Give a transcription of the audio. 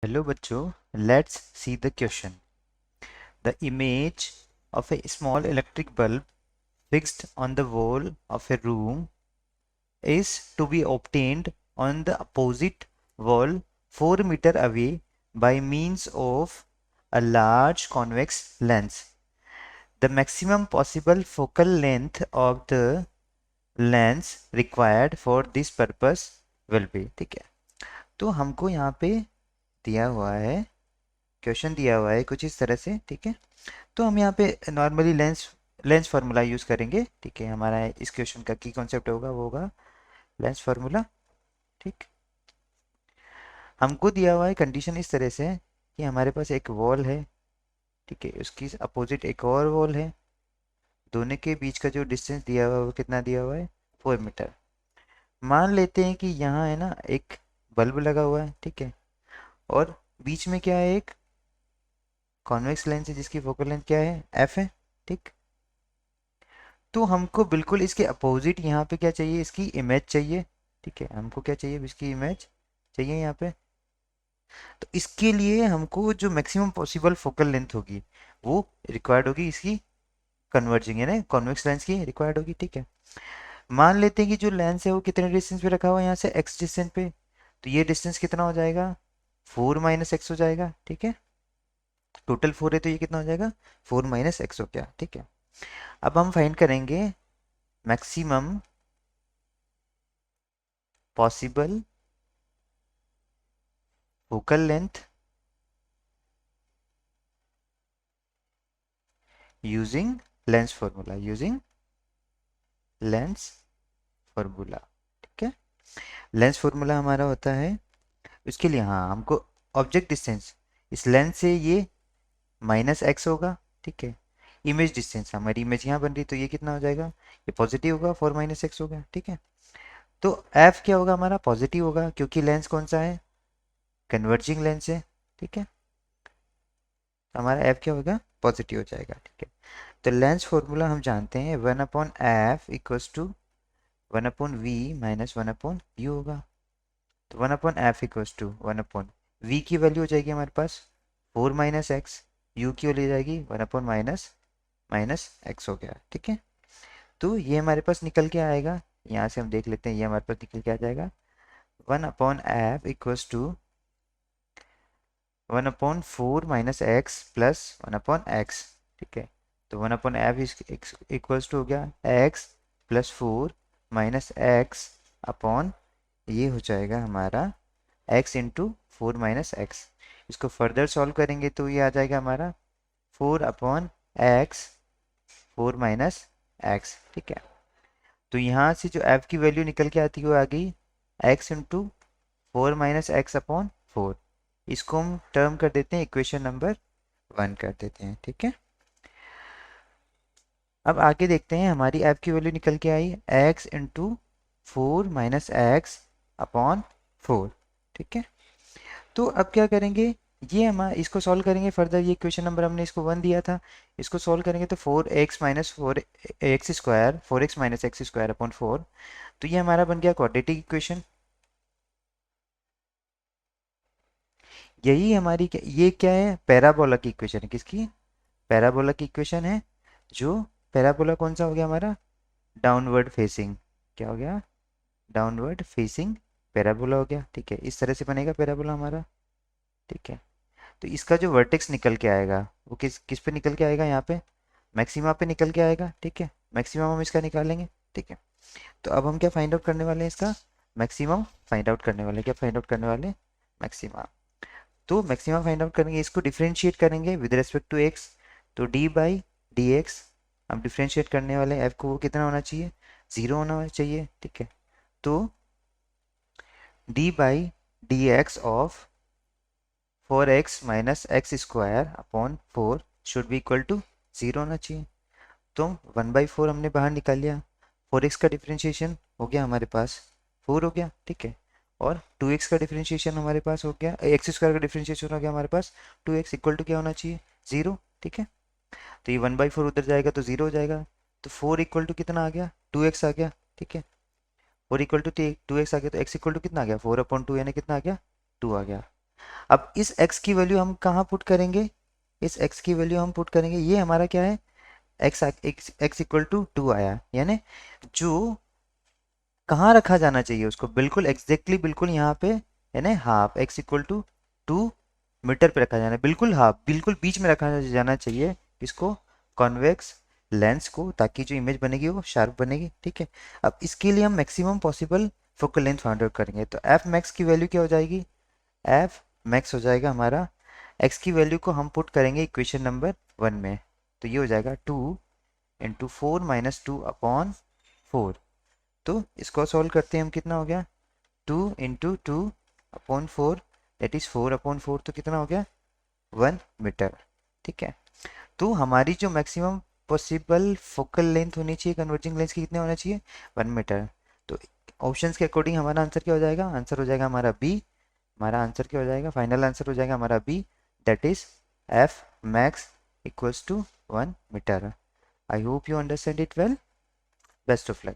Hello bachcho, let's see the question. The image of a small electric bulb fixed on the wall of a room is to be obtained on the opposite wall 4 meter away by means of a large convex lens. The maximum possible focal length of the lens required for this purpose will be. ठीक है, तो हमको यहाँ पे दिया हुआ है, question दिया हुआ है कुछ इस तरह से। ठीक है, तो हम यहाँ पे normally lens lens formula use करेंगे। ठीक है, हमारा इस क्वेश्चन का की कॉन्सेप्ट होगा वो होगा लेंस फार्मूला। ठीक, हमको दिया हुआ है कंडीशन इस तरह से कि हमारे पास एक वॉल है। ठीक है, उसकी अपोजिट एक और वॉल है, दोनों के बीच का जो डिस्टेंस दिया हुआ है वो कितना दिया हुआ है, 4 मीटर। मान लेते हैं कि यहाँ है ना एक बल्ब लगा हुआ है। ठीक है, और बीच में क्या है, एक कॉन्वेक्स लेंस है जिसकी फोकल लेंथ क्या है, एफ है। ठीक, तो हमको बिल्कुल इसके अपोजिट यहाँ पे क्या चाहिए, इसकी इमेज चाहिए। ठीक है, हमको क्या चाहिए, इसकी इमेज चाहिए यहाँ पे। तो इसके लिए हमको जो मैक्सिमम पॉसिबल फोकल लेंथ होगी वो रिक्वायर्ड होगी, इसकी कन्वर्जिंग है ना कॉन्वेक्स लेंस की रिक्वायर्ड होगी। ठीक है, मान लेते हैं कि जो लेंस है वो कितने डिस्टेंस पे रखा हुआ है, यहाँ से एक्स डिस्टेंस पे। तो ये डिस्टेंस कितना हो जाएगा, 4 - x हो जाएगा। ठीक है, टोटल 4 है तो ये कितना हो जाएगा, 4 - x हो गया। ठीक है, अब हम फाइंड करेंगे maximum possible focal length using lens formula, using lens formula. ठीक है, लेंस फॉर्मूला हमारा होता है उसके लिए, हाँ हमको ऑब्जेक्ट डिस्टेंस इस लेंस से ये -x होगा। ठीक है, इमेज डिस्टेंस हमारी इमेज यहाँ बन रही तो ये कितना हो जाएगा, ये पॉजिटिव होगा, 4 - x होगा। ठीक है, तो f क्या होगा, हमारा पॉजिटिव होगा क्योंकि लेंस कौन सा है, कन्वर्जिंग लेंस है। ठीक है, हमारा f क्या होगा, पॉजिटिव हो जाएगा। ठीक है, तो लेंस फॉर्मूला हम जानते हैं 1/f equals to 1/v minus 1/u होगा। तो 1/f इक्वल्स टू 1/v की वैल्यू हो जाएगी हमारे पास 4 - x, u की वैल्यू हो जाएगी 1/माइनस माइनस x हो गया। ठीक है, तो ये हमारे पास निकल के आएगा, यहाँ से हम देख लेते हैं, ये हमारे पास निकल के आ जाएगा 1/f equals to 1/4 - x plus 1/x। ठीक है, तो 1/f इक्वल्स टू हो गया x प्लस 4 - x अपॉन, ये हो जाएगा हमारा x इंटू 4 - x। इसको फर्दर सॉल्व करेंगे तो ये आ जाएगा हमारा 4/x 4 - x। ठीक है, तो यहाँ से जो f की वैल्यू निकल के आती है वो आ गई x इंटू 4 - x/4। इसको हम टर्म कर देते हैं, इक्वेशन नंबर 1 कर देते हैं। ठीक है, अब आगे देखते हैं, हमारी f की वैल्यू निकल के आई x इंटू 4 - x/4। ठीक है, तो अब क्या करेंगे, ये हम इसको सॉल्व करेंगे फर्दर, ये क्वेश्चन नंबर हमने इसको 1 दिया था, इसको सॉल्व करेंगे तो 4x - x² तो ये हमारा बन गया क्वाड्रेटिक इक्वेशन। यही हमारी ये क्या है, पैराबोला की इक्वेशन है। किसकी, पैराबोला की इक्वेशन है। जो पैराबोला कौन सा हो गया हमारा, डाउनवर्ड फेसिंग, क्या हो गया, डाउनवर्ड फेसिंग पैराबोला हो गया। ठीक है, इस तरह से बनेगा पैराबोला हमारा। ठीक है, तो इसका जो वर्टेक्स निकल के आएगा वो किस किस पे निकल के आएगा, यहाँ पे मैक्सिमा पे निकल के आएगा। ठीक है, मैक्सिमम हम इसका निकालेंगे। ठीक है, तो अब हम क्या फाइंड आउट करने वाले हैं, इसका मैक्सिमम फाइंड आउट करने वाले हैं। क्या फाइंड आउट करने वाले, मैक्सिमा। तो मैक्सिमम फाइंड आउट करेंगे, इसको डिफ्रेंशिएट करेंगे विद रिस्पेक्ट टू एक्स। तो डी बाई डी एक्स हम डिफ्रेंशिएट करने वाले हैं, एफ को वो कितना होना चाहिए, 0 होना चाहिए। ठीक है, तो d by d x of 4x - x² upon 4 should be equal to 0 होना चाहिए। तो 1/4 हमने बाहर निकाल लिया, 4x का डिफ्रेंशिएशन हो गया हमारे पास 4 हो गया। ठीक है, और 2x का डिफ्रेंशिएशन हमारे पास हो गया, x² का डिफ्रेंशिएशन हो गया हमारे पास 2x इक्वल टू क्या होना चाहिए, 0। ठीक है, तो ये 1/4 उधर जाएगा तो 0 हो जाएगा। तो 4 इक्वल टू कितना आ गया, 2x आ गया। ठीक है, 4 इक्वल टू 2x आ गया, तो x इक्वल टू कितना आ गया, 4/2 यानी कितना आ गया, 2 आ गया। अब इस x की वैल्यू हम कहाँ पुट करेंगे, इस x की वैल्यू हम पुट करेंगे, ये हमारा क्या है, x इक्वल टू 2 आया, यानी जो कहाँ रखा जाना चाहिए उसको, बिल्कुल एग्जैक्टली बिल्कुल यहाँ पे, यानी half x equal to 2 metre पे रखा जाना है, बिल्कुल हाफ, बिल्कुल बीच में रखा जाना चाहिए इसको, कॉन्वेक्स लेंस को, ताकि जो इमेज बनेगी वो शार्प बनेगी। ठीक है, अब इसके लिए हम maximum possible focal length find out करेंगे, तो एफ मैक्स की वैल्यू क्या हो जाएगी, एफ मैक्स हो जाएगा हमारा, एक्स की वैल्यू को हम पुट करेंगे इक्वेशन नंबर 1 में, तो ये हो जाएगा 2 × 4 - 2 अपॉन 4। तो इसको सॉल्व करते हैं हम, कितना हो गया, 2 × 2 अपॉन 4, दैट इज 4/4, तो कितना हो गया, 1 मीटर। ठीक है, तो हमारी जो मैक्सिमम पॉसिबल फोकल लेंथ होनी चाहिए कन्वर्जिंग लेंस की, कितने होना चाहिए, 1 मीटर। तो ऑप्शंस के अकॉर्डिंग हमारा आंसर क्या हो जाएगा, आंसर हो जाएगा हमारा बी, हमारा आंसर क्या हो जाएगा, फाइनल आंसर हो जाएगा हमारा B, that is f max equals to 1 metre. I hope you understand it well, best of luck.